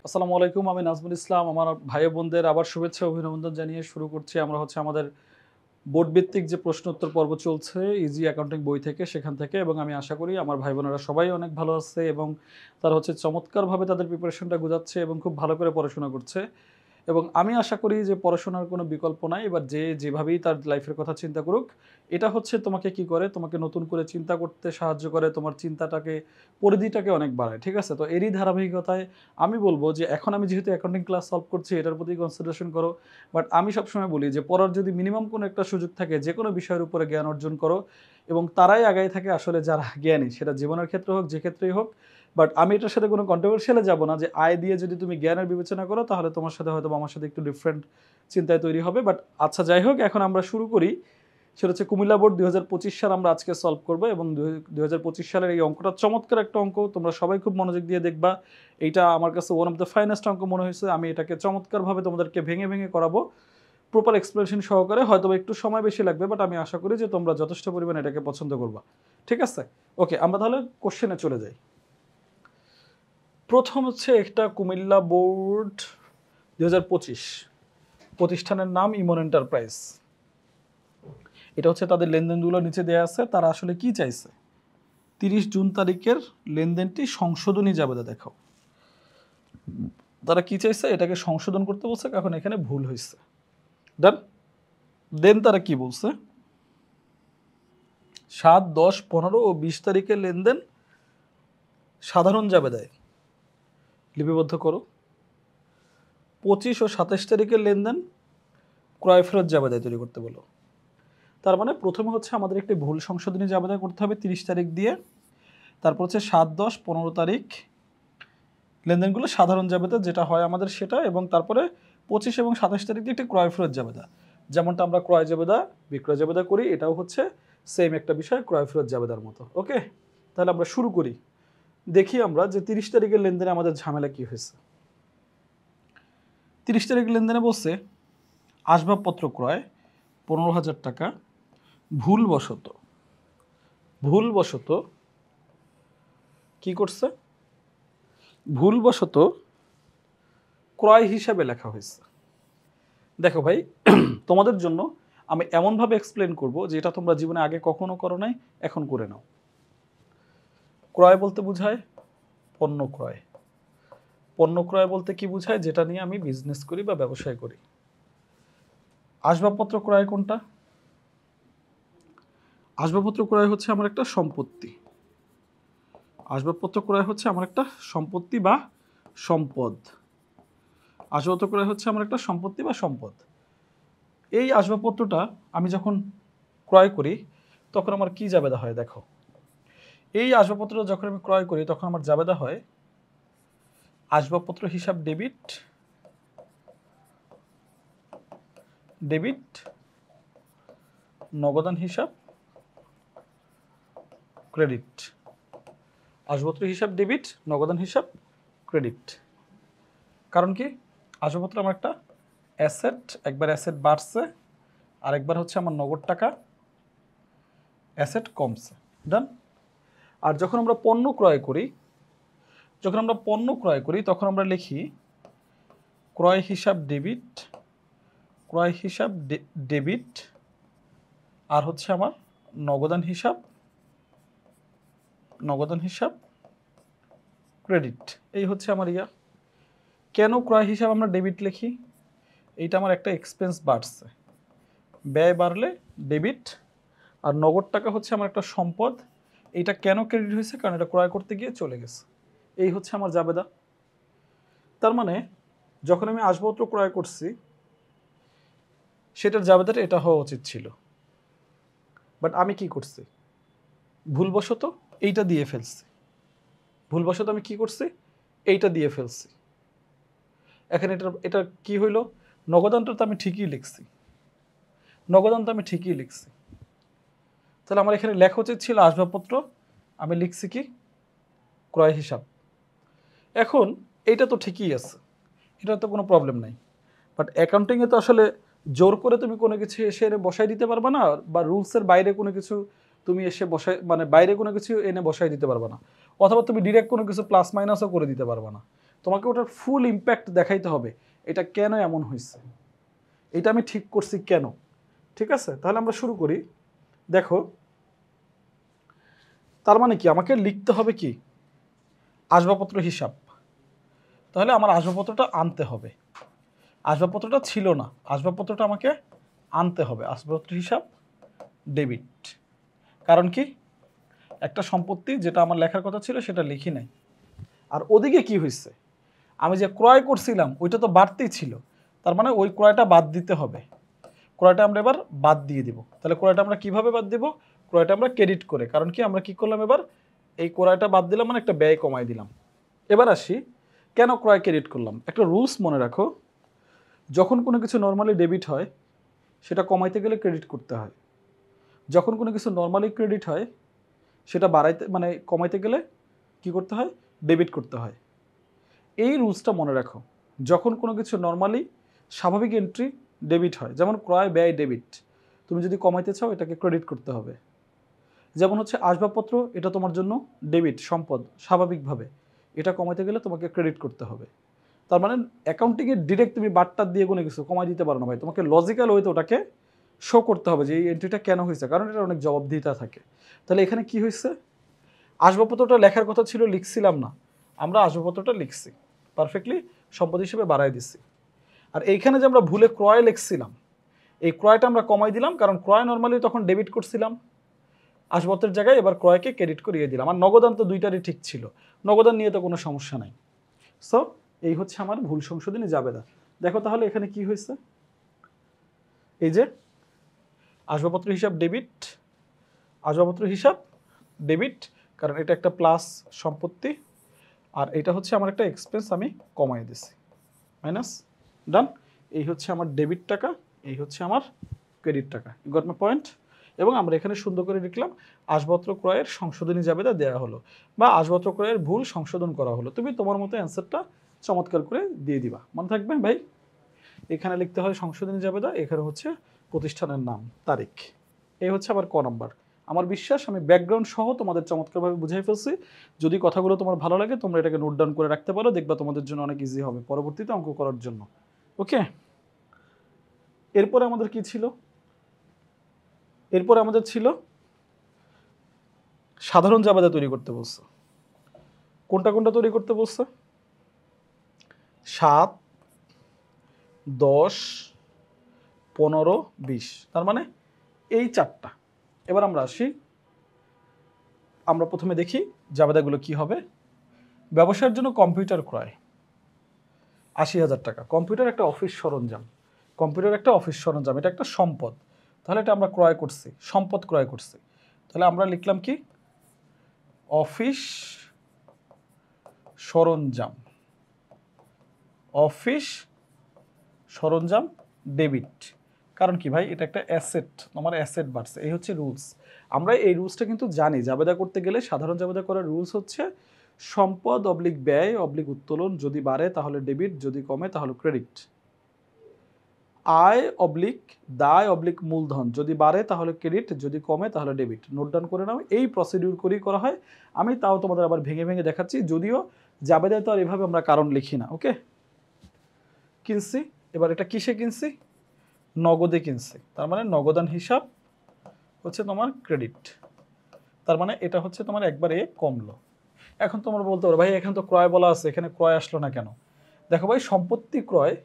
আসসালামু আলাইকুম। আমি নাজমুল ইসলাম। আমার ভাই বোনদের আবার শুভেচ্ছা ও অভিনন্দন জানিয়ে শুরু করছি। আমরা আমাদের বোর্ড ভিত্তিক যে প্রশ্ন উত্তর পর্ব চলছে ইজি অ্যাকাউন্টিং বই থেকে সেখান থেকে, এবং আমি আশা করি আমার ভাই বোনেরা সবাই অনেক ভালো আছে এবং তারা চমৎকারভাবে তাদের প্রিপারেশনটা গুছাচ্ছে এবং খুব ভালো করে পড়াশোনা করছে। এবং আমি আশা করি যে পড়াশোনার কোনো বিকল্প নাই। এবার যে যেভাবেই তার লাইফের কথা চিন্তা করুক, এটা তোমাকে কি করে? তোমাকে নতুন করে চিন্তা করতে সাহায্য করে, তোমার চিন্তাটাকে, পরিধিটাকে অনেক বাড়ায়। ঠিক আছে? তো এরই ধারাবাহিকতায় আমি বলব যে এখন আমি যেহেতু অ্যাকাউন্টিং ক্লাস সলভ করছি এটার প্রতি কনসিডারেশন করো। বাট আমি সবসময় বলি যে পড়ার যদি মিনিমাম কোনো একটা সুযোগ থাকে যেকোনো বিষয়ের উপরে জ্ঞান অর্জন করো, এবং তারাই আগায় থাকে আসলে যারা জ্ঞানী, সেটা জীবনের ক্ষেত্রে হোক, যে ক্ষেত্রেই হোক। বাট আমি এটার সাথে কোনো কন্ট্রোভার্সিয়াল এ যাব না যে আয় দিয়ে যদি তুমি জ্ঞানের বিবেচনা করো তাহলে তোমার সাথে হয়তোবা আমার সাথে একটু ডিফারেন্ট চিন্তায় তৈরি হবে। বাট আচ্ছা, যাই হোক, এখন আমরা শুরু করি। সেটা হচ্ছে কুমিল্লা বোর্ড ২০২৫ সাল আমরা আজকে সলভ করব, এবং ২০২৫ সালের এই অঙ্কটা চমৎকার একটা অঙ্ক। তোমরা সবাই খুব মনোযোগ দিয়ে দেখবা। এইটা আমার কাছে ওয়ান অফ দ্য ফাইনেস্ট অঙ্ক মনে হয়েছে। আমি এটাকে চমৎকারভাবে তোমাদেরকে ভেঙে ভেঙে করাবো, প্রপার এক্সপ্লেনেশন সহকারে। হয়তোবা একটু সময় বেশি লাগবে, বাট আমি আশা করি যে তোমরা যথেষ্ট পরিমাণে এটাকে পছন্দ করবা। ঠিক আছে? ওকে, আমরা তাহলে কোশ্চেনে চলে যাই। প্রথম হচ্ছে একটা কুমিল্লা বোর্ড ২০২৫, প্রতিষ্ঠানের নাম ইমন এন্টারপ্রাইজ। এটা হচ্ছে তাদের লেনদেনগুলো নিচে দেওয়া আছে। তারা আসলে কি চাইছে? ৩০ জুন তারিখের লেনদেনটি সংশোধনী জাবেদা দেখাও। তারা কি চাইছে? এটাকে সংশোধন করতে বলছে, কারণ এখানে ভুল হয়েছে। ডান। দেন তারা কি বলছে? ৭, ১০, ১৫ ও ২০ তারিখের লেনদেন সাধারণ জাবেদায় লিপিবদ্ধ করো। ২৫ ও ২৭ তারিখের লেনদেন ক্রয় ফেরত জাবেদায় তৈরি করতে বলো। তার মানে প্রথমে হচ্ছে আমাদের একটি ভুল সংশোধনী জাবেদা করতে হবে ৩০ তারিখ দিয়ে। তারপর হচ্ছে ৭, ১০, ১৫ তারিখ লেনদেনগুলো সাধারণ জাবেদা যেটা হয় আমাদের সেটা, এবং তারপরে ২৫ এবং ২৭ তারিখ দিয়ে একটি ক্রয় ফেরত জাবেদা। যেমনটা আমরা ক্রয় জাবেদা, বিক্রয় জাবেদা করি, এটাও হচ্ছে সেম একটা বিষয়, ক্রয় ফেরত জাবেদার মতো। ওকে, তাহলে আমরা শুরু করি। দেখি আমরা যে ৩০ তারিখের লেনদেনে আমাদের ঝামেলা কি হয়েছে। ৩০ তারিখ লেনদেনে বলছে আসবাবপত্র ক্রয় ১৫,০০০ টাকা, ভুলবশত কি করছে? ভুলবশত ক্রয় হিসাবে লেখা হয়েছে। দেখো ভাই, তোমাদের জন্য আমি এমনভাবে এক্সপ্লেন করব যেটা তোমরা জীবনে আগে কখনো করো নাই, এখন করে নাও। ক্রয় বলতে বোঝায় পণ্য ক্রয়। পণ্য ক্রয় বলতে কি বোঝায়? যেটা নিয়ে আমি বিজনেস করি বা ব্যবসায় করি। আসবাবপত্র ক্রয় কোনটা? আসবাবপত্র ক্রয় হচ্ছে আমার একটা সম্পত্তি। আসবাবপত্র ক্রয় হচ্ছে আমার একটা সম্পত্তি বা সম্পদ। আসবাবপত্র ক্রয় হচ্ছে আমার একটা সম্পত্তি বা সম্পদ। এই আসবাবপত্রটা আমি যখন ক্রয় করি তখন আমার কি জাবেদা হয়? দেখো, এই আসবাবপত্রটা যখন আমি ক্রয় করি তখন আমার জাবেদা হয় আসবাবপত্র হিসাব ডেবিট, নগদান হিসাব ক্রেডিট। আসবাবপত্র হিসাব ডেবিট, নগদান হিসাব ক্রেডিট। কারণ কি? আসবাবপত্র আমার একটা অ্যাসেট, একবার অ্যাসেট বাড়ছে, আরেকবার হচ্ছে আমার নগদ টাকা অ্যাসেট কমছে। ডান। আর যখন আমরা পণ্য ক্রয় করি তখন আমরা লিখি ক্রয় হিসাব ডেবিট, আর হচ্ছে আমার নগদান হিসাব ক্রেডিট। এই হচ্ছে আমার ইয়া। কেন ক্রয় হিসাব আমরা ডেবিট লিখি? এইটা আমার একটা এক্সপেন্স বাড়ছে, ব্যয় বাড়লে ডেবিট, আর নগদ টাকা হচ্ছে আমার একটা সম্পদ। এইটা কেন ক্রেডিট হয়েছে? কারণ এটা ক্রয় করতে গিয়ে চলে গেছে। এই হচ্ছে আমার জাবেদা। তার মানে যখন আমি আসবাবপত্র ক্রয় করছি সেটার জাবেদাটা এটা হওয়া উচিত ছিল, বাট আমি কি করছি? ভুলবশত এইটা দিয়ে ফেলছি। আমি কি করছি? এইটা দিয়ে ফেলছি। এখন এটা কি হইল? নগদানটা তো আমি ঠিকই লিখছি, তাহলে আমার এখানে লেখা উচিত ছিল আসবাবপত্র, আমি লিখছি কি? ক্রয় হিসাব। এখন এইটা তো ঠিকই আছে, এটা তো কোনো প্রবলেম নাই। বাট অ্যাকাউন্টিংয়ে তো আসলে জোর করে তুমি কোনো কিছু এসে এনে বসাই দিতে পারবে না, বা রুলসের বাইরে কোনো কিছু তুমি এসে বাইরে কোনো কিছু এনে বসাই দিতে পারবে না, অথবা তুমি ডিরেক্ট কোনো কিছু প্লাস মাইনাসও করে দিতে পারবে না। তো তোমাকে ওটার ফুল ইম্প্যাক্ট দেখাইতে হবে, এটা কেন এমন হয়েছে, এটা আমি ঠিক করছি কেন। ঠিক আছে, তাহলে আমরা শুরু করি। দেখো, তার মানে কি আমাকে লিখতে হবে কি আসবাবপত্র হিসাব, তাহলে আমার আসবাবপত্রটা আনতে হবে। আসবাবপত্রটা ছিল না, আসবাবপত্রটা আমাকে আনতে হবে। আসবাবপত্র হিসাব ডেবিট, কারণ কি একটা সম্পত্তি যেটা আমার লেখার কথা ছিল সেটা লিখি নাই। আর ওদিকে কি হয়েছে, আমি যে ক্রয় করছিলাম ওইটা তো বাড়তেই ছিল, তার মানে ওই ক্রয়টা বাদ দিতে হবে। ক্রয়টা আমরা এবার বাদ দিয়ে দিব। তাহলে ক্রয়টা আমরা কিভাবে বাদ দিব, ক্রয়টা আমরা ক্রেডিট করে, কারণ কি আমরা কি করলাম এবার এই ক্রয়টা বাদ দিলাম মানে একটা ব্যয় কমাই দিলাম। এবার আসি কেন ক্রয় ক্রেডিট করলাম। একটা রুলস মনে রাখো, যখন কোনো কিছু নর্মালি ডেবিট হয় সেটা কমাইতে গেলে ক্রেডিট করতে হয়, যখন কোনো কিছু নর্মালি ক্রেডিট হয় সেটা বাড়াইতে মানে কমাইতে গেলে কি করতে হয়, ডেবিট করতে হয়। এই রুলসটা মনে রাখো, যখন কোনো কিছু নর্মালি স্বাভাবিক এন্ট্রি ডেবিট হয়, যেমন ক্রয় ব্যয় ডেবিট, তুমি যদি কমাইতে চাও এটাকে ক্রেডিট করতে হবে। যেমন হচ্ছে আসবাবপত্র, এটা তোমার জন্য ডেবিট সম্পদ স্বাভাবিকভাবে, এটা কমাইতে গেলে তোমাকে ক্রেডিট করতে হবে। তার মানে অ্যাকাউন্টিংয়ে ডিরেক্ট তুমি বাট্টার দিয়ে কোনো কিছু কমাই দিতে পারো না ভাই, তোমাকে লজিক্যাল ওয়েতে ওটাকে শো করতে হবে যে এই এন্ট্রিটা কেন হয়েছে, কারণ এটা অনেক জবাবদিহিতা থাকে। তাহলে এখানে কি হয়েছে, আসবাবপত্রটা লেখার কথা ছিল লিখছিলাম না, আমরা আসবাবপত্রটা লিখছি, পারফেক্টলি সম্পদ হিসেবে বাড়াই দিচ্ছি। আর এইখানে যে আমরা ভুলে ক্রয় লিখছিলাম, এই ক্রয়টা আমরা কমাই দিলাম, কারণ ক্রয় নর্মালি তখন ডেবিট করছিলাম, আসবাবপত্রের জায়গায় এবার ক্রয়কে ক্রেডিট করিয়ে দিলাম। আর নগদান তো দুইটারই ঠিক ছিল, নগদান নিয়ে তো কোনো সমস্যা নাই। সো এই হচ্ছে আমার ভুল সংশোধনী জাবেদা। দেখো তাহলে এখানে কি হয়েছে, এই যে আসবাবপত্র হিসাব ডেবিট, আসবাবপত্র হিসাব ডেবিট, কারণ এটা একটা প্লাস সম্পত্তি, আর এটা হচ্ছে আমার একটা এক্সপেন্স আমি কমাই দিছি, মাইনাস, ডান। এই হচ্ছে আমার ডেবিট টাকা, এই হচ্ছে আমার ক্রেডিট টাকা, ইউ গট মাই পয়েন্ট। এবং আমরা এখানে সুন্দর করে লিখলাম আসবাবপত্র ক্রয়ের সংশোধনী জাবেদা দেওয়া হলো, বা আসবাবপত্র ক্রয়ের ভুল সংশোধন করা হলো। তুমি তোমার মতো অ্যান্সারটা চমৎকার করে দিয়ে দিবা, মনে থাকবে ভাই। এখানে লিখতে হয় সংশোধনী জাবেদা, এখানে হচ্ছে প্রতিষ্ঠানের নাম, তারিখ। এই হচ্ছে আবার ক নাম্বার। আমার বিশ্বাস আমি ব্যাকগ্রাউন্ড সহ তোমাদের চমৎকারভাবে বুঝাই ফেলছি। যদি কথাগুলো তোমার ভালো লাগে তোমরা এটাকে নোট ডাউন করে রাখতে পারো, দেখবা তোমাদের জন্য অনেক ইজি হবে পরবর্তীতে অঙ্ক করার জন্য। ওকে, এরপরে আমাদের কি ছিল, এরপরে আমাদের ছিল সাধারণ জাবেদা তৈরি করতে বলছে। কোনটা কোনটা তৈরি করতে বলছে, 7, 10, 15, 20, তার মানে এই চারটা। এবার আমরা আসি, আমরা প্রথমে দেখি জাবেদাগুলো কি হবে। ব্যবসার জন্য কম্পিউটার ক্রয় 80,000 টাকা। কম্পিউটার একটা অফিস সরঞ্জাম, কম্পিউটার একটা অফিস সরঞ্জাম, এটা একটা সম্পদ, তাহলে এটা আমরা ক্রয় করছি, সম্পদ ক্রয় করছি। তাহলে আমরা লিখলাম কি, অফিস সরঞ্জাম, অফিস সরঞ্জাম ডেবিট। কারণ কি ভাই, এটা একটা অ্যাসেট, আমার অ্যাসেট বাড়ছে, এই হচ্ছে রুলস। আমরা এই রুলসটা কিন্তু জানি, জাবেদা করতে গেলে সাধারণ জাবেদা করার রুলস হচ্ছে সম্পদ অবলিক ব্যয় অবলিক উত্তোলন, যদি বাড়ে তাহলে ডেবিট, যদি কমে তাহলে ক্রেডিট। আয় অবলিক দায় অবলিক মূলধন, যদি বাড়ে তাহলে ক্রেডিট, যদি কমে তাহলে ডেবিট। নোট ডাউন করে নাও, এই প্রসিডিউর করেই করা হয়। আমি তাও তোমাদের আবার ভেঙে ভেঙে দেখাচ্ছি, যদিও জাবেদায় তো আর এভাবে আমরা কারণ লিখি না। ওকে, কিনছি, এবার এটা কিসে কিনছি, নগদে কিনছি, তার মানে নগদান হিসাব হচ্ছে তোমার ক্রেডিট, তার মানে এটা হচ্ছে তোমার একবারে কমলো। এখন তোমরা বলতে পারো ভাই এখানে তো ক্রয় বলা আছে, এখানে ক্রয় আসলো না কেন। দেখো ভাই, সম্পত্তি ক্রয়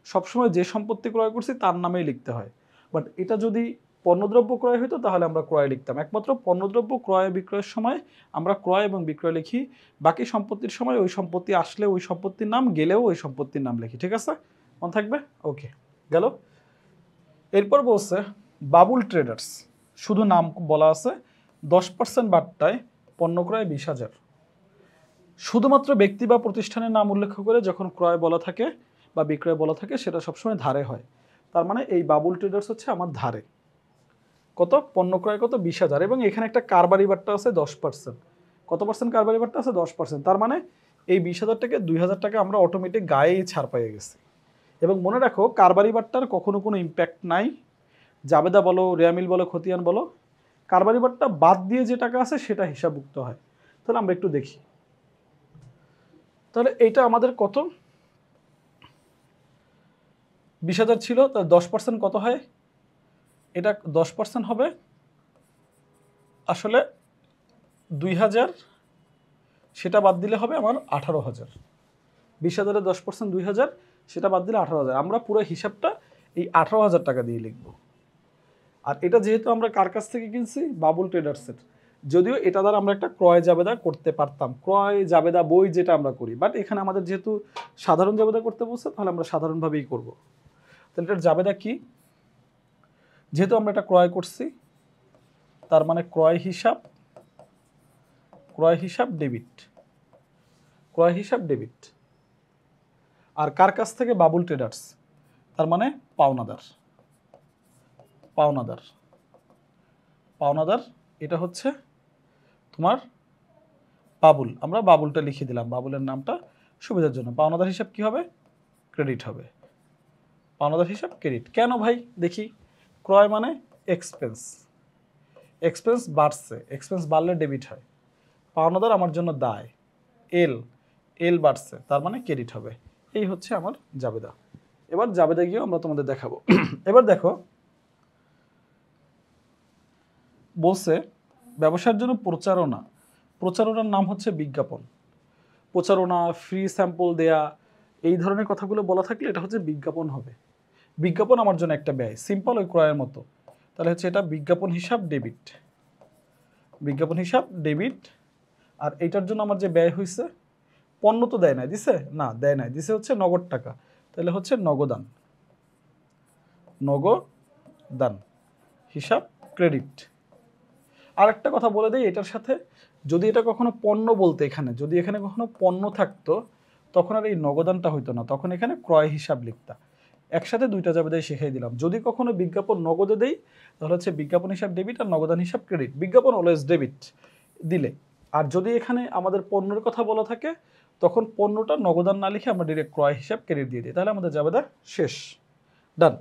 সবসময় যে সম্পত্তি ক্রয় করছি তার নামেই লিখতে হয়, বাট এটা যদি পণ্যদ্রব্য ক্রয় হতো তাহলে আমরা ক্রয় লিখতাম। একমাত্র পণ্যদ্রব্য ক্রয় বিক্রয়ের সময় আমরা ক্রয় এবং বিক্রয় লিখি, বাকি সম্পত্তির সময় ওই সম্পত্তি আসলে ওই সম্পত্তির নাম, গেলেও ওই সম্পত্তির নাম লিখি। ঠিক আছে, মনে থাকবে। ওকে, গেল। এরপর বলছে বাবুল ট্রেডার্স, শুধু নাম বলা আছে, 10% বাট্টায় পণ্য ক্রয় 20,000। শুধুমাত্র ব্যক্তি বা প্রতিষ্ঠানের নাম উল্লেখ করে যখন ক্রয় বলা থাকে বা বিক্রয় বলা থাকে সেটা সবসময় ধারে হয়। তার মানে এই বাবুল ট্রেডার্স হচ্ছে আমার ধারে। কত, পণ্য ক্রয় কত, 20,000, এবং এখানে একটা কারবারি বাট্টা আছে 10%। কত পার্সেন্ট কারবারি বাট্টা আছে, 10%। তার মানে এই 20,000 টাকা 2,000 টাকা আমরা অটোমেটিক গায়েই ছাড় পেয়ে গেছি। এবং মনে রাখো কারবারি বাট্টার কখনো কোনো ইম্প্যাক্ট নাই, জাবেদা বলো, রেয়ামিল বলো, খতিয়ান বলো, কারবারি বাট্টা বাদ দিয়ে যে টাকা আছে সেটা হিসাবভুক্ত হয়। তাহলে আমরা একটু দেখি। তো তাহলে এইটা আমাদের কত, 20,000 ছিল, তার 10% কত হয়, এটা 10% হবে আসলে 2,000, সেটা বাদ দিলে হবে আমার 18,000। 20,000-এর 10% 2,000, সেটা বাদ দিলে 18,000। আমরা পুরো হিসাবটা এই 18,000 টাকা দিয়ে লিখব। আর এটা যেহেতু আমরা কার কাছ থেকে কিনছি, বাবুল ট্রেডার্সের, যদিও এটা দ্বারা আমরা একটা ক্রয় জাবেদা করতে পারতাম, ক্রয় জাবেদা বই যেটা আমরা করি, বাট এখানে আমাদের যেহেতু সাধারণ জাবেদা করতে বলছে, তাহলে আমরা সাধারণভাবেই করব। তাহলে এটার জাবেদা কি, যেহেতু আমরা এটা ক্রয় করছি, তার মানে ক্রয় হিসাব ডেবিট, ক্রয় হিসাব ডেবিট। আর কার কাছ থেকে, বাবুল ট্রেডার্স, তার মানে পাওনাদার, পাওনাদার, পাওনাদার, এটা হচ্ছে তোমার বাবুল। আমরা বাবুলটা লিখে দিলাম, বাবুলের নামটা সুবিধার জন্য। পাওনাদার হিসাব কি হবে, ক্রেডিট হবে, পাওনাদার হিসাব ক্রেডিট। কেন ভাই, দেখি, ক্রয় মানে এক্সপেন্স, এক্সপেন্স বাড়ছে, এক্সপেন্স বাড়লে ডেবিট হয়। পাওনাদার আমার জন্য দায়, এল বাড়ছে, তার মানে ক্রেডিট হবে। এই হচ্ছে আমার জাবেদা। এবার জাবেদা গিয়েও আমরা তোমাদের দেখাবো। এবার দেখো, বলছে ব্যবসার জন্য প্রচারণা, প্রচারণার নাম হচ্ছে বিজ্ঞাপন। প্রচারণা, ফ্রি স্যাম্পল দেয়া, এই ধরনের কথাগুলো বলা থাকলে এটা হচ্ছে বিজ্ঞাপন হবে। বিজ্ঞাপন আমার জন্য একটা ব্যয়, সিম্পল ওই ক্রয়ের মতো। তাহলে হচ্ছে এটা বিজ্ঞাপন হিসাব ডেবিট, বিজ্ঞাপন হিসাব ডেবিট। আর এইটার জন্য আমার যে ব্যয় হয়েছে, পণ্য তো দেয় নাই, দিছে না, দেয় নাই, দিছে হচ্ছে নগদ টাকা, তাহলে হচ্ছে নগদান, নগদান হিসাব ক্রেডিট। আর একটা কথা বলে দেই এটার সাথে, যদি এটা কখনো পণ্য বলতে, এখানে যদি এখানে কখনো পণ্য থাকতো, তখন আর এই নগদানটা হইতো না, তখন এখানে ক্রয় হিসাব লিখতা। একসাথে দুইটা জাবেদাই শিখিয়ে দিলাম। যদি কখনো বিজ্ঞাপন নগদে দেই, তাহলে হচ্ছে বিজ্ঞাপন হিসাব ডেবিট আর নগদান হিসাব ক্রেডিট। বিজ্ঞাপন অলওয়েজ ডেবিট দিলে। আর যদি এখানে আমাদের পণ্যের কথা বলা থাকে, তখন পণ্যটা নগদান না লিখে আমরা ডিরেক্ট ক্রয় হিসাব ক্রেডিট দিয়ে দিই, তাহলে আমাদের জাবেদা শেষ, ডান।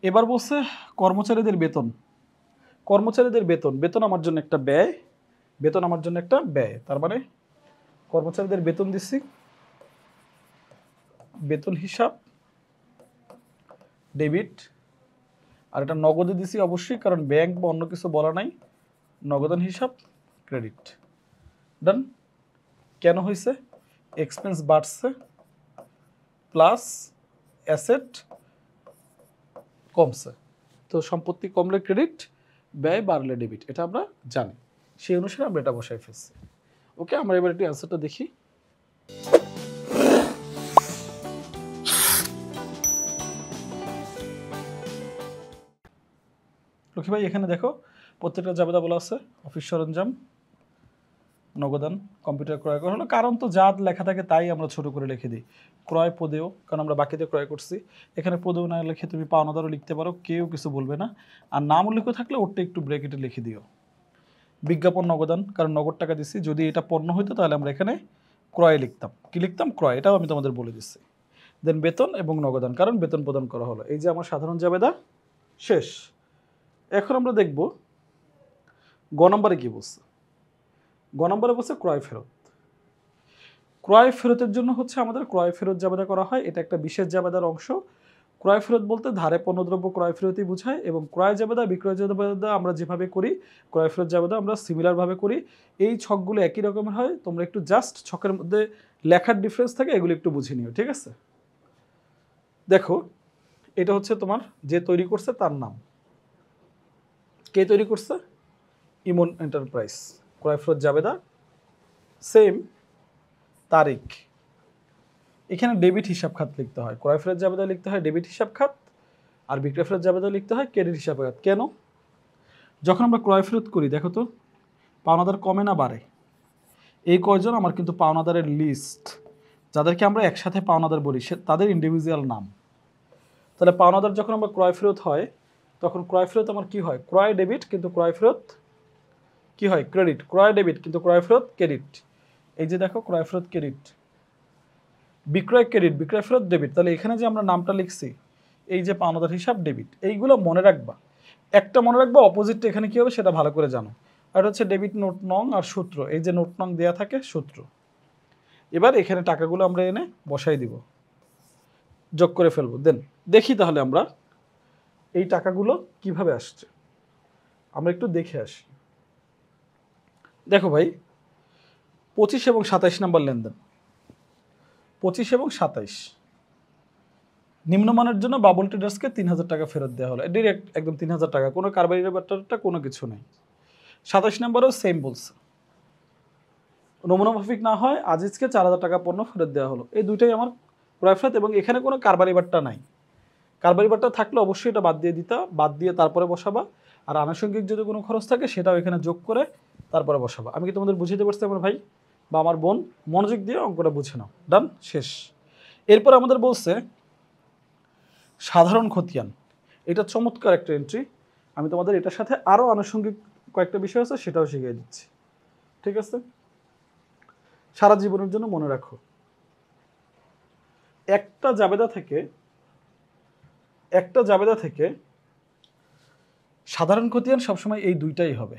এবার বলছে কর্মচারীদের বেতন। কর্মচারীদের বেতন, বেতন আমার জন্য একটা ব্যয়, বেতন আমার জন্য একটা ব্যয়, তার মানে কর্মচারীদের বেতন দিচ্ছি, বেতন হিসাব ডেবিট। আর এটা নগদে দিছি অবশ্যই, কারণ ব্যাংক বা অন্য কিছু বলা নাই, নগদান হিসাব ক্রেডিট, ডান। কেন হয়েছে, এক্সপেন্স বাড়ছে প্লাস অ্যাসেট কমছে, তো সম্পত্তি কমলে ক্রেডিট, ব্যয় বাড়লে ডেবিট, এটা আমরা জানি, সেই অনুসারে আমরা এটা বসাই ফেলছি। ওকে, আমরা এবার একটু অ্যান্সারটা দেখি। লক্ষ্মী ভাই এখানে দেখো প্রত্যেকটা জাবেদা বলা আছে, অফিস সরঞ্জাম, নগদান, কম্পিউটার ক্রয় করা হলো, কারণ তো যা লেখা থাকে তাই আমরা ছোট করে লিখে দিই। ক্রয় পদেও, কারণ আমরা বাকিতে ক্রয় করছি, এখানে পদেও না লিখে তুমি পাওনাদারও লিখতে পারো, কেউ কিছু বলবে না। আর নাম উল্লেখ থাকলে ওটা একটু ব্র্যাকেটে লিখে দিও। বিজ্ঞাপন নগদান, কারণ নগদ টাকা দিচ্ছি, যদি এটা পণ্য হইতো তাহলে আমরা এখানে ক্রয় লিখতাম, কি লিখতাম, ক্রয়, এটাও আমি তোমাদের বলে দিচ্ছি। দেন বেতন এবং নগদান, কারণ বেতন প্রদান করা হলো। এই যে আমার সাধারণ জাবেদা শেষ। এখন আমরা দেখব গ নম্বরে কি বলছে। গ নম্বরে বলছে ক্রয় ফেরত। ক্রয় ফেরতের জন্য হচ্ছে আমাদের ক্রয় ফেরত জাবেদা করা হয়, এটা একটা বিশেষ জাবেদার অংশ। ক্রয় ফেরত বলতে ধারে পণ্যদ্রব্য ক্রয় ফেরতই বোঝায়, এবং ক্রয় জাবেদা বিক্রয় জাবেদা আমরা যেভাবে করি, ক্রয় ফেরত জাবেদা আমরা সিমিলারভাবে করি। এই ছকগুলো একই রকমের হয়, তোমরা একটু জাস্ট ছকের মধ্যে লেখার ডিফারেন্স থাকে, এগুলো একটু বুঝে নিও, ঠিক আছে। দেখো, এটা হচ্ছে তোমার যে তৈরি করছে তার নাম, কে তৈরি করছে, ইমন এন্টারপ্রাইজ। ক্রয় ফেরত জাবেদা সেম, তারিখ, এখানে ডেবিট হিসাব খাত লিখতে হয়, ক্রয় ফেরত জাবেদা লিখতে হয় ডেবিট হিসাব খাত, আর বিক্রয় ফেরত জাবেদা লিখতে হয় ক্রেডিট হিসাব খাত। কেন, যখন আমরা ক্রয় ফেরত করি, দেখো তো পাওনাদার কমে না বাড়ে, এই কয়জন আমার কিন্তু পাওনাদারের লিস্ট, যাদেরকে আমরা একসাথে পাওনাদার বলি, তাদের ইন্ডিভিজুয়াল নাম। তাহলে পাওনাদার যখন আমরা ক্রয় ফেরত হয়, তখন ক্রয় ফেরত আমার কি হয়, ক্রয় ডেবিট, কিন্তু ক্রয় ফেরত কি হয়, ক্রেডিট, ক্রয় ডেবিট কিন্তু ক্রয় ফেরত ক্রেডিট। এই যে দেখো ক্রয় ফেরত ক্রেডিট, বিক্রয় ক্রেডিট, বিক্রয় ফেরত ডেবিট। তাহলে এখানে যে আমরা নামটা লিখছি, এই যে পাওনাদার হিসাব ডেবিট, এইগুলো মনে রাখবা। একটা মনে রাখবা, অপোজিটটা এখানে কি হবে সেটা ভালো করে জানো। আর হচ্ছে ডেবিট নোট নং আর সূত্র, এই যে নোট নং দেওয়া থাকে, সূত্র। এবার এখানে টাকাগুলো আমরা এনে বসাই দিব, যোগ করে ফেলবো। দেন দেখি তাহলে আমরা এই টাকাগুলো কিভাবে আসছে, আমরা একটু দেখে আসি। দেখো ভাই, 25 এবং 27 নাম্বার লেনদেন, 25 এবং 27 নিম্নমানের জন্য বাবুল ট্রেডার্সকে 3000 টাকা ফেরত দেওয়া হলো, ডিরেক্ট একদম 3000 টাকা, কোনো কারবারির ব্যাপারটা কোনো কিছু নেই। 27 নাম্বারও সেম বলছে, নমুনা মাফিক না হয় আজিজকে 4000 টাকা পণ্য ফেরত দেওয়া হলো। এই দুইটাই আমার ক্রয় ফেরত, এবং এখানে কোনো কারবারি বাট্টা নাই। কারবারি বাট্টা থাকলে অবশ্যই এটা বাদ দিয়ে দিতা, বাদ দিয়ে তারপরে বসাবা। আর আনুষঙ্গিক যদি কোনো খরচ থাকে সেটাও এখানে যোগ করে তারপরে বসাবা। আমি কি তোমাদের বুঝিয়ে পারছি আমার ভাই বা আমার বোন? মনোযোগ দিয়ে অঙ্কটা বুঝে নাও। ডান, শেষ। এরপর আমাদের বলছে সাধারণ খতিয়ান। এটা চমৎকার একটা এন্ট্রি, আমি তোমাদের এটার সাথে আরও আনুষঙ্গিক কয়েকটা বিষয় আছে সেটাও শিখিয়ে দিচ্ছি, ঠিক আছে? সারা জীবনের জন্য মনে রাখো, একটা জাবেদা থেকে সাধারণ খতিয়ান সবসময় এই দুইটাই হবে।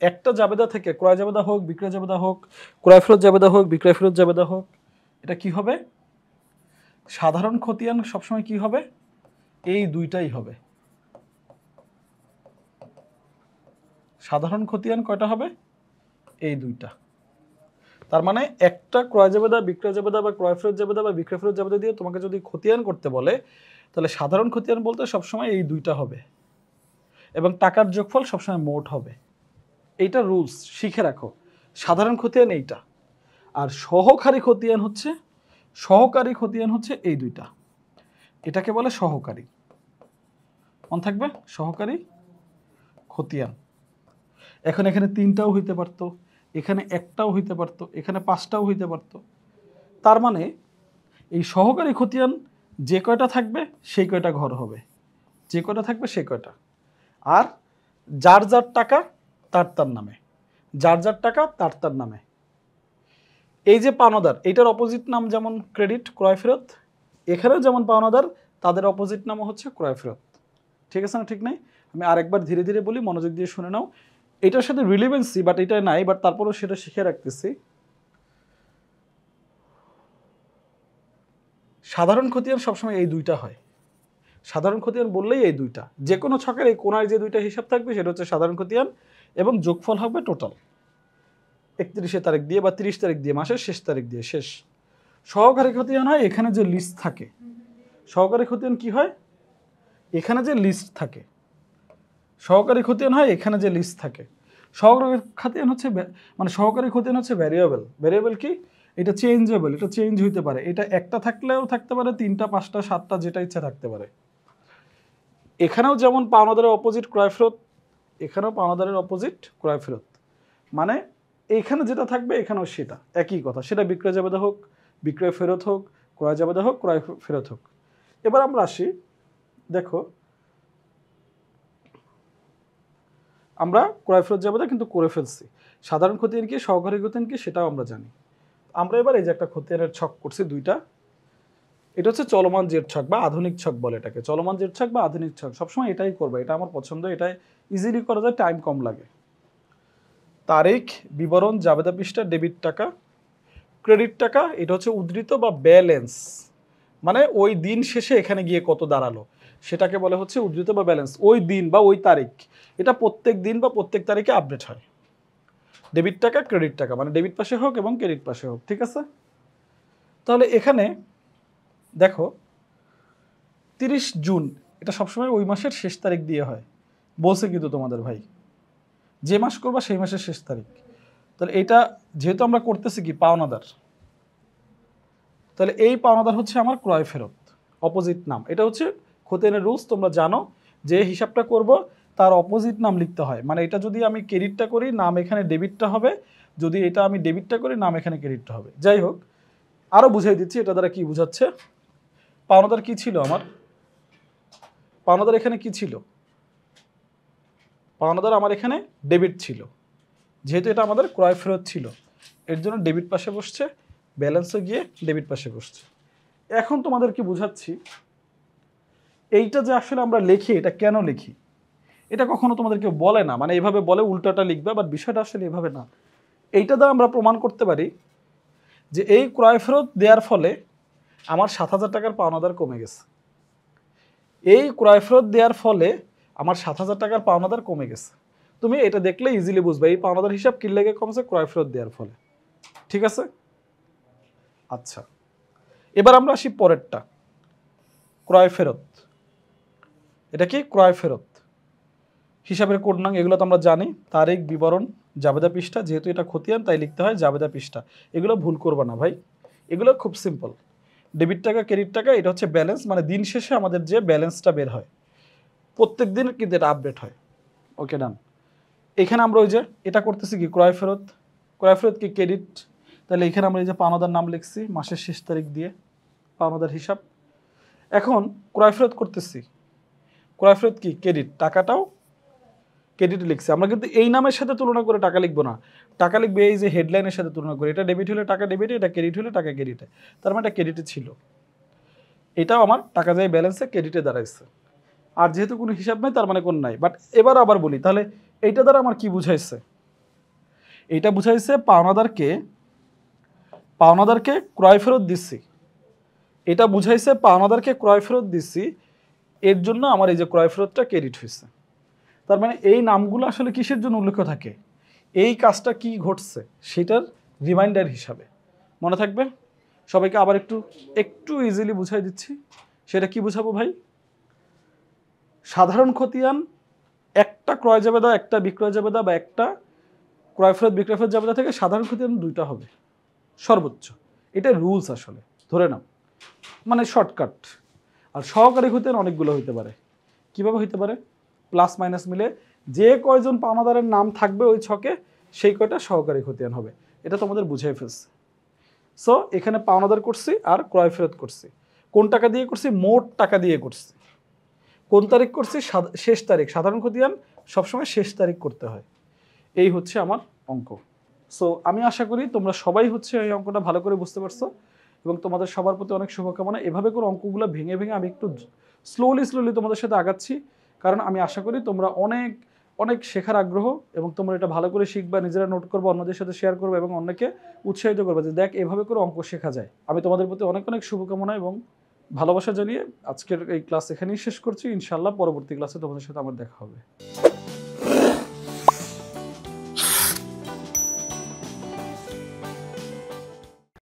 একটা জাবেদা থেকে ক্রয় জাবেদা হোক, বিক্রয় জাবেদা হোক, ক্রয় ফেরত জাবেদা হোক, বিক্রয় ফেরত জাবেদা হোক, এটা কি হবে? সাধারণ খতিয়ান সবসময় কি হবে? এই দুইটাই হবে। সাধারণ খতিয়ান কয়টা হবে? এই দুইটা। তার মানে একটা ক্রয় জাবেদা, বিক্রয় জাবেদা বা ক্রয় ফেরত জাবেদা বা বিক্রয় ফেরত জাবেদা দিয়ে তোমাকে যদি খতিয়ান করতে বলে, তাহলে সাধারণ খতিয়ান বলতে সবসময় এই দুইটা হবে, এবং টাকার যোগফল সবসময় মোট হবে। এইটা রুলস শিখে রাখো। সাধারণ খতিয়ান এইটা, আর সহকারী খতিয়ান হচ্ছে এই দুইটা। এটাকে বলে সহকারী। মনে থাকবে, সহকারী খতিয়ান। এখন এখানে 3টাও হইতে পারতো, এখানে 1টাও হইতে পারতো, এখানে 5টাও হইতে পারতো। তার মানে এই সহকারী খতিয়ান যে কয়টা থাকবে সেই কয়টা ঘর হবে, যে কয়টা থাকবে সেই কয়টা। আর যার যার টাকা তার নামে, যার যার টাকা তার নামে। এই যে পাওনাদার, এইটার অপোজিট নাম যেমন ক্রেডিট, ক্রয় ফেরত, এখানেও যেমন পাওনাদার, তাদের অপোজিট নামও হচ্ছে ক্রয় ফেরত। ঠিক আছে না? ঠিক নাই? আমি আরেকবার ধীরে ধীরে বলি, মনোযোগ দিয়ে শুনে নাও। এটার সাথে রিলেভেন্সি বাট এটা নাই, বাট তারপরেও সেটা শিখে রাখতেছি। সাধারণ খতিয়ান সবসময় এই দুইটা হয়। সাধারণ খতিয়ান বললেই এই দুইটা, যে কোনো ছকের এই কোনায় যে দুইটা হিসাব থাকবে সেটা হচ্ছে সাধারণ খতিয়ান, এবং যোগফল হবে টোটাল 31 তারিখ দিয়ে বা 30 তারিখ দিয়ে, মাসের শেষ তারিখ দিয়ে, শেষ। সহকারী খতিয়ান হয় এখানে যে লিস্ট থাকে। সহকারী খতিয়ান কি হয়? এখানে যে লিস্ট থাকে। সহকারী খতিয়ান হয় এখানে যে লিস্ট থাকে। সহকারী খতিয়ান হচ্ছে সহকারী খতিয়ান হচ্ছে ভ্যারিয়েবল। ভ্যারিয়েবল কি? এটা চেঞ্জেবল, এটা চেঞ্জ হইতে পারে। এটা একটা থাকলেও থাকতে পারে, 3টা 5টা 7টা, যেটা ইচ্ছা থাকতে পারে। এখানেও যেমন পাওনাদারের অপোজিট ক্রয় ফেরত, এখানেও পাওনাদারের অপোজিট ক্রয় ফেরত। মানে এইখানে যেটা থাকবে এখানেও সেটা একই কথা। সেটা বিক্রয় জাবেদা হোক, বিক্রয় ফেরত হোক, ক্রয় জাবেদা হোক, ক্রয় ফেরত হোক। এবার আমরা আসি, দেখো আমরা ক্রয় ফেরত জাবেদা কিন্তু করে ফেলছি। সাধারণ খতিয়ান কি, সহকারী খতিয়ান কি, সেটাও আমরা জানি। আমরা এবার এই যে একটা খতিয়ানের ছক করছি দুইটা। এটা হচ্ছে চলমান জের ছক বা আধুনিক ছক বলে এটাকে। চলমান জের ছক বা আধুনিক ছক সবসময় এটাই করবে, এটা আমার পছন্দ, এটাই ইজিলি করা যায়, টাইম কম লাগে। তারিখ, বিবরণ, জাবেদা পৃষ্ঠা, ডেবিট টাকা, ক্রেডিট টাকা, এটা হচ্ছে উদ্ধৃত বা ব্যালেন্স। মানে ওই দিন শেষে এখানে গিয়ে কত দাঁড়ালো সেটাকে বলে হচ্ছে উদ্ধৃত বা ব্যালেন্স। ওই দিন বা ওই তারিখ, এটা প্রত্যেক দিন বা প্রত্যেক তারিখে আপডেট হয়। ডেবিট টাকা, ক্রেডিট টাকা, মানে ডেবিট পাশে হোক এবং ক্রেডিট পাশে হোক, ঠিক আছে? তাহলে এখানে দেখো 30 জুন, এটা সবসময় ওই মাসের শেষ তারিখ দিয়ে হয় বলছে কিন্তু তোমাদের ভাই, যে মাস করবা সেই মাসের শেষ তারিখ। তাহলে এটা যেহেতু আমরা করতেছি কি পাওনাদার, তাহলে এই পাওনাদার হচ্ছে আমার ক্রয় ফেরত, অপোজিট নাম। এটা হচ্ছে খতিয়ানের রুলস, তোমরা জানো। যে হিসাবটা করব তার অপোজিট নাম লিখতে হয়। মানে এটা যদি আমি ক্রেডিটটা করি, নাম এখানে ডেবিটটা হবে, যদি এটা আমি ডেবিটটা করি, নাম এখানে ক্রেডিটটা হবে। যাই হোক, আরও বুঝাই দিচ্ছি এটা দ্বারা কি বুঝাচ্ছে। পাওনাদার কি ছিল আমার? পাওনাদার এখানে কি ছিল? পাওনাদার আমার এখানে ডেবিট ছিল, যেহেতু এটা আমাদের ক্রয় ফেরত ছিল, এর জন্য ডেবিট পাশে বসছে, ব্যালেন্সে গিয়ে ডেবিট পাশে বসছে। এখন তোমাদেরকে বুঝাচ্ছি এইটা যে আসলে আমরা লিখি, এটা কেন লিখি। এটা কখনো তোমাদেরকে বলে না, মানে এইভাবে বলে উল্টাটা লিখবে, বাট বিষয়টা আসলে এভাবে না। এইটা দ্বারা আমরা প্রমাণ করতে পারি যে এই ক্রয় ফেরত দেওয়ার ফলে আমার 7,000 টাকার পাওনাদার কমে গেছে, এই ক্রয় ফেরত দেওয়ার ফলে আমার 7,000 টাকার পাওনাদার কমে গেছে। তুমি এটা দেখলে ইজিলি বুঝবে এই পাওনাদার হিসাব কি লেগে কমছে, ক্রয় ফেরত দেওয়ার ফলে। ঠিক আছে? আচ্ছা, এবার আমরা আসি পরেরটা, ক্রয় ফেরত। এটা কি? ক্রয় ফেরত। হিসাবের কোড নং এগুলো তো আমরা জানি, তারিখ, বিবরণ, জাবেদা পৃষ্ঠা। যেহেতু এটা খতিয়ান তাই লিখতে হয় জাবেদা পৃষ্ঠা। এগুলো ভুল করবা না ভাই, এগুলো খুব সিম্পল। ডেবিট টাকা, ক্রেডিট টাকা, এটা হচ্ছে ব্যালেন্স, মানে দিন শেষে আমাদের যে ব্যালেন্সটা বের হয় প্রত্যেক দিন কিন্তু এটা আপডেট হয়। ওকে, ডান। এখানে আমরা ওই যে এটা করতেছি কি, ক্রয় ফেরত। ক্রয় ফেরত কি? ক্রেডিট। তাহলে এখানে আমরা এই যে পাওনাদার নাম লিখছি মাসের শেষ তারিখ দিয়ে, পাওনাদার হিসাব। এখন ক্রয় ফেরত করতেছি, ক্রয় ফেরত কি? ক্রেডিট। টাকাটাও ক্রেডিট লিখছি। আমরা কিন্তু এই নামের সাথে তুলনা করে টাকা লিখবো না, টাকা লিখবে এই যে হেডলাইনের সাথে তুলনা করে। এটা ডেবিট হলে টাকা ডেবিটে, এটা ক্রেডিট হলে টাকা ক্রেডিটে। তার মানে এটা ক্রেডিটে ছিল, এটাও আমার টাকা যায় ব্যালেন্সে ক্রেডিটে দাঁড়াইছে। আর যেহেতু কোনো হিসাব নাই তার মানে কোন নাই। বাট এবার আবার বলি, তাহলে এইটা দ্বারা আমার কি বুঝাইছে? এইটা বুঝাইছে পাওনাদারকে ক্রয় ফেরত দিচ্ছি। এটা বুঝাইছে পাওনাদারকে ক্রয় ফেরত দিচ্ছি, এর জন্য আমার এই যে ক্রয় ফেরতটা ক্রেডিট হয়েছে। তার মানে এই নামগুলো আসলে কিসের জন্য উল্লেখ থাকে? এই কাজটা কি ঘটছে সেটার রিমাইন্ডার হিসাবে। মনে থাকবে? সবাইকে আবার একটু ইজিলি বুঝাই দিচ্ছি। সেটা কি বুঝাবো ভাই? সাধারণ খতিয়ান একটা ক্রয় জাবেদা, একটা বিক্রয় জাবেদা, বা একটা ক্রয় ফেরত বিক্রয় ফেরত জাবেদা থেকে সাধারণ খতিয়ান দুইটা হবে সর্বোচ্চ। এটা রুলস আসলে, ধরে নাও, মানে শর্টকাট। আর সহকারী খতিয়ান অনেকগুলো হইতে পারে। কিভাবে হইতে পারে? প্লাস মাইনাস মিলে যে কয়জন পাওনাদারের নাম থাকবে ওই ছকে, সেই কয়টা সহকারী খতিয়ান হবে। এটা তোমাদের বুঝাই ফেলছে। সো এখানে পাওনাদার করছি আর ক্রয় ফেরত করছি। কোন টাকা দিয়ে করছি? মোট টাকা দিয়ে করছি। কোন তারিখ করছি? শেষ তারিখ। সাধারণ খতিয়ান সবসময় শেষ তারিখ করতে হয়। এই হচ্ছে আমার অঙ্ক। সো আমি আশা করি তোমরা সবাই হচ্ছে এই অঙ্কটা ভালো করে বুঝতে পারছো, এবং তোমাদের সবার প্রতি অনেক শুভকামনা। এভাবে করে অঙ্কগুলো ভেঙে ভেঙে আমি একটু স্লোলি তোমাদের সাথে আগাচ্ছি, কারণ আমি আশা করি তোমরা অনেক অনেক শেখার আগ্রহ, এবং তোমরা এটা ভালো করে শিখবা, নিজেরা নোট করবে, অন্যদের সাথে শেয়ার করবে, এবং অন্যকে উৎসাহিত করবে যে দেখ এভাবে করে অঙ্ক শেখা যায়। আমি তোমাদের প্রতি অনেক অনেক শুভকামনা এবং ভালোবাসা জানিয়ে আজকের এই ক্লাস এখানেই শেষ করছি। ইনশাআল্লাহ পরবর্তী ক্লাসে তোমাদের সাথে আমার দেখা হবে।